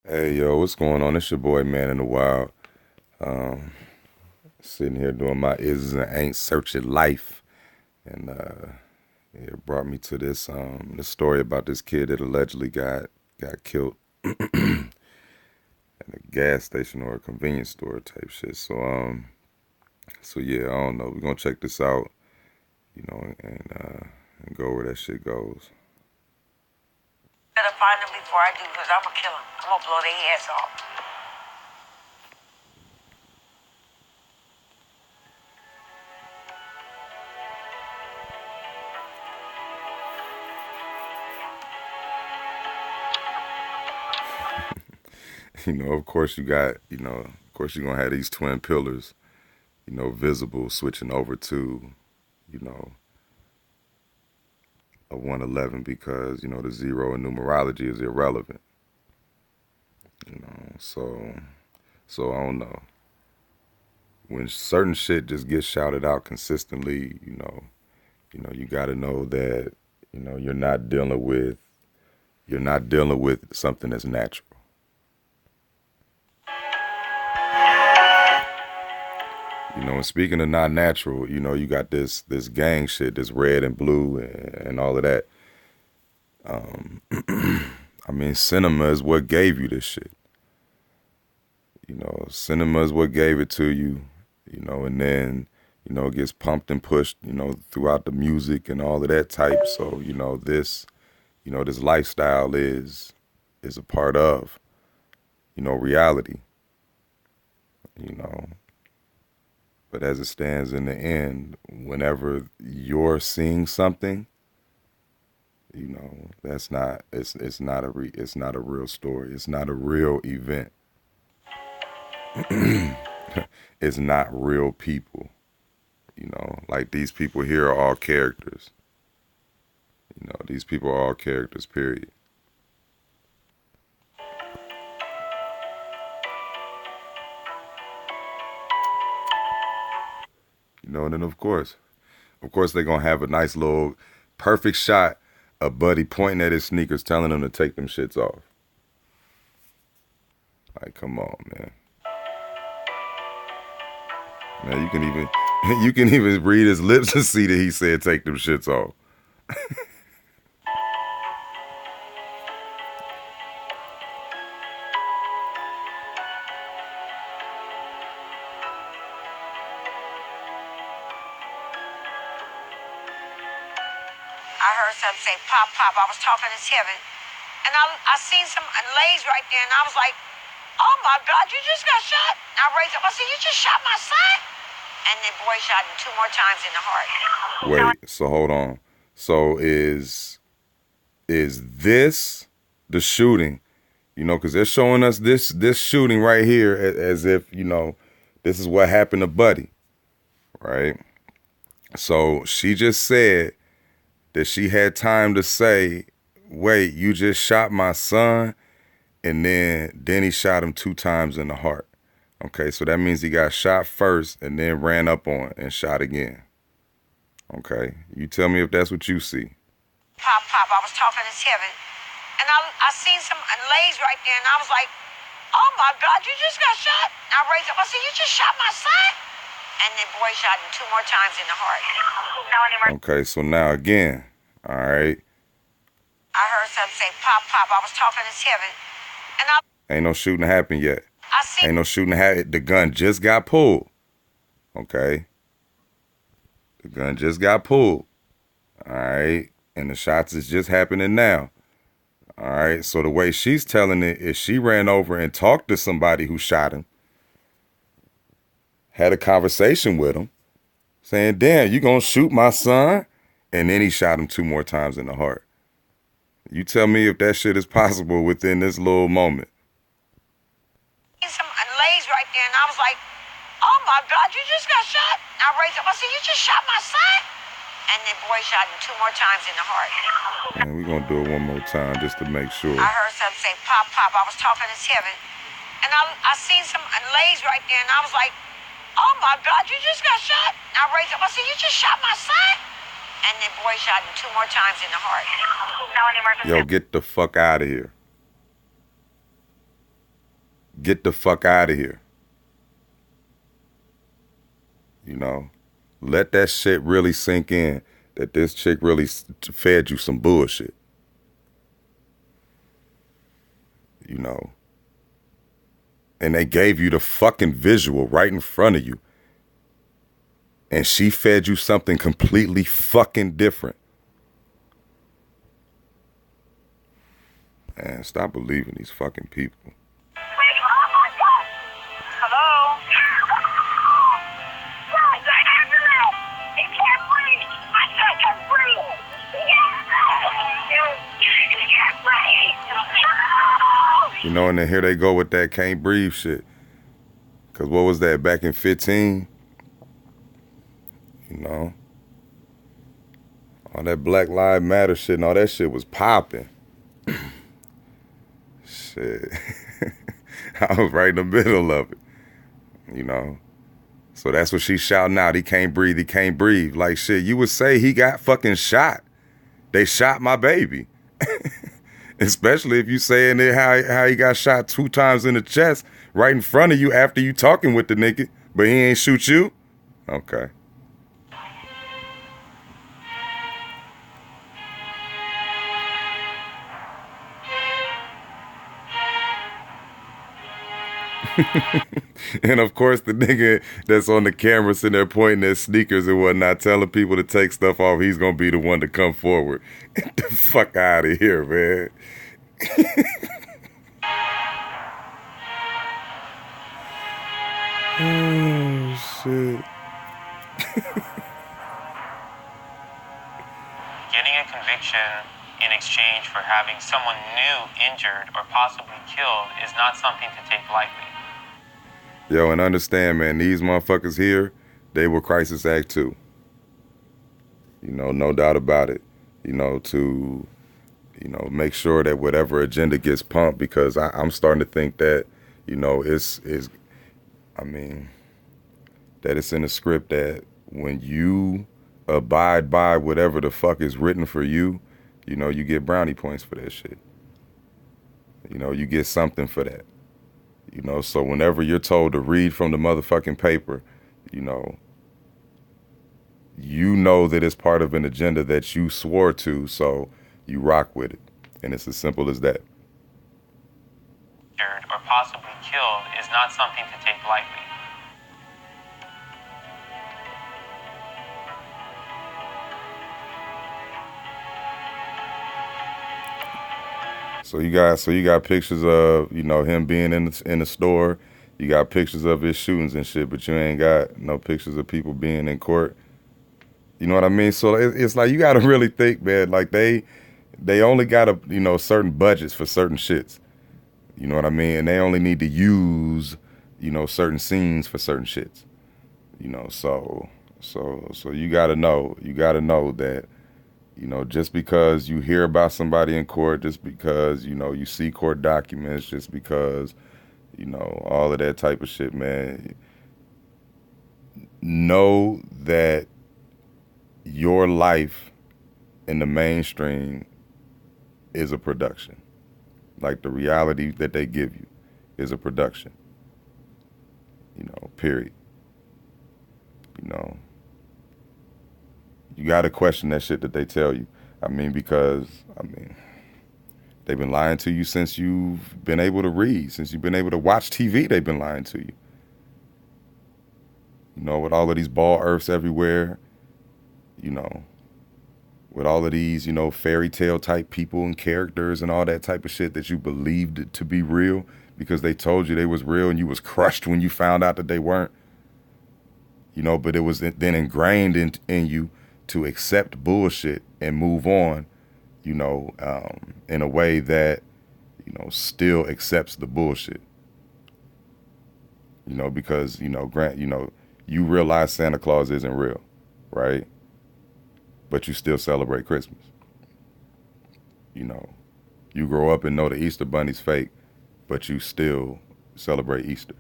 Hey yo, what's going on? It's your boy Man in the Wild. Um, Sitting here doing my is and ain't searching life, and it brought me to this story about this kid that allegedly got killed at a gas station or a convenience store type shit. So yeah, I don't know. We're gonna check this out, and go where that shit goes. Better find them before I do, because I'm gonna kill them. I'm gonna blow their heads off. Of course of course you're gonna have these twin pillars, visible, switching over to, you know, a 111 because the zero in numerology is irrelevant. So I don't know. When certain shit just gets shouted out consistently, you got to know that you're not dealing with something that's natural. And speaking of not natural, you got this gang shit, this red and blue and all of that. I mean, cinema is what gave you this shit. Cinema is what gave it to you, and then, it gets pumped and pushed, throughout the music and all of that type. So, this lifestyle is a part of, reality, you know. But as it stands in the end, whenever you're seeing something, that's not it's not a real story. It's not a real event. It's not real people. Like these people here are all characters. These people are all characters, period. And then of course they're gonna have a nice little perfect shot of Buddy pointing at his sneakers, telling him to take them shits off. Like, come on, man. Man, you can even you can even read his lips and see that he said take them shits off. I heard something say, pop, pop. I was talking to Kevin, and I seen some lays right there, and I was like, oh my God, you just got shot. And I raised up. I said, you just shot my son? And the boy shot him 2 more times in the heart. Wait, so hold on. So is this the shooting? Because they're showing us this shooting right here as if this is what happened to Buddy, right? So she just said that she had time to say, "Wait, you just shot my son," and then he shot him 2 times in the heart. Okay, so that means he got shot first and then ran up on and shot again. Okay, you tell me if that's what you see. Pop, pop. I was talking to Kevin, and I seen some lays right there, and I was like, oh my God, you just got shot. And I raised up. I said, you just shot my son? And the boy shot him 2 more times in the heart. Okay, so now again, all right. I heard something say, pop, pop. I was talking to Kevin, and Ain't no shooting happened yet. I seen. Ain't no shooting happened. The gun just got pulled. Okay. The gun just got pulled. All right. And the shots is just happening now. All right. So the way she's telling it is she ran over and talked to somebody who shot him, had a conversation with him, saying, damn, you gonna shoot my son? And then he shot him 2 more times in the heart. You tell me if that shit is possible within this little moment. Some lays right there, and I was like, oh my God, you just got shot? And I raised up. I said, you just shot my son? And the boy shot him 2 more times in the heart. And we're gonna do it one more time just to make sure. I heard something say, pop, pop. I was talking to Kevin, and I seen some lays right there, and I was like, oh my God, you just got shot? And I raised up. I said, you just shot my son? And the boy shot him 2 more times in the heart. Yo, get the fuck out of here. Get the fuck out of here. You know, let that shit really sink in that this chick really fed you some bullshit. You know, and they gave you the fucking visual right in front of you. And she fed you something completely fucking different. Man, stop believing these fucking people. Hello? He can't breathe. I said he can't breathe. He can't breathe. You know, and then here they go with that can't breathe shit. Cause what was that back in 15? You know, all that Black Lives Matter shit and all that shit was popping. Shit. I was right in the middle of it, you know. So that's what she's shouting out. He can't breathe. He can't breathe. Like, shit, you would say he got fucking shot. They shot my baby. Especially if you saying it how he got shot 2 times in the chest right in front of you after you talking with the nigga, but he ain't shoot you? Okay. And of course, the nigga that's on the camera sitting there pointing at sneakers and whatnot, telling people to take stuff off, he's gonna be the one to come forward. Get the fuck out of here, man. Oh, shit. Getting a conviction in exchange for having someone new injured or possibly killed is not something to take lightly. Yo, and understand, man, these motherfuckers here, they were Crisis Act 2. You know, no doubt about it. You know, to, you know, make sure that whatever agenda gets pumped, because I'm starting to think that, you know, I mean, that it's in the script that when you abide by whatever the fuck is written for you, you know, you get brownie points for that shit. You know, you get something for that. You know, so whenever you're told to read from the motherfucking paper, you know that it's part of an agenda that you swore to, so you rock with it. And it's as simple as that. Injured or possibly killed is not something to take lightly. So you got pictures of, you know, him being in the store. You got pictures of his shootings and shit, but you ain't got no pictures of people being in court. You know what I mean? So it's like you got to really think, man. Like they only got you know, certain budgets for certain shits. You know what I mean? And they only need to use, you know, certain scenes for certain shits. You know, so you got to know that, you know, just because you hear about somebody in court, just because, you know, you see court documents, just because, you know, all of that type of shit, man, know that your life in the mainstream is a production. Like the reality that they give you is a production. You know, period. You know, you got to question that shit that they tell you. I mean, because, they've been lying to you since you've been able to read, since you've been able to watch TV, they've been lying to you. You know, with all of these ball earths everywhere, you know, with all of these, you know, fairy tale type people and characters and all that type of shit that you believed to be real because they told you they was real and you was crushed when you found out that they weren't. You know, but it was then ingrained in you to accept bullshit and move on, you know, in a way that, you know, still accepts the bullshit. You know, because, you know, you realize Santa Claus isn't real, right? But you still celebrate Christmas. You know, you grow up and know the Easter Bunny's fake, but you still celebrate Easter.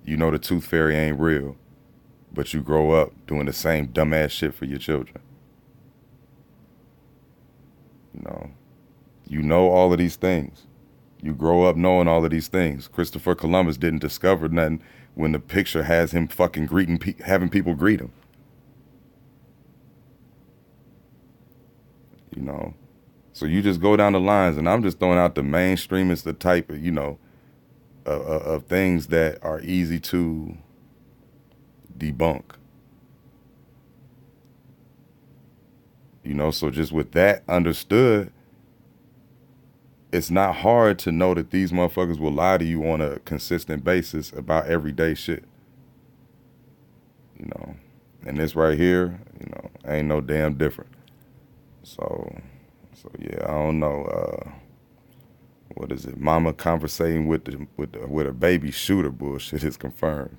You know the Tooth Fairy ain't real, but you grow up doing the same dumbass shit for your children. You know, You know all of these things. You grow up knowing all of these things. Christopher Columbus didn't discover nothing when the picture has him fucking having people greet him. You know, so you just go down the lines, and I'm just throwing out the mainstream is the type of, of things that are easy to debunk. So just with that understood, it's not hard to know that these motherfuckers will lie to you on a consistent basis about everyday shit. And this right here, ain't no damn different. So yeah, I don't know. What is it? Mama conversating with a baby shooter bullshit is confirmed.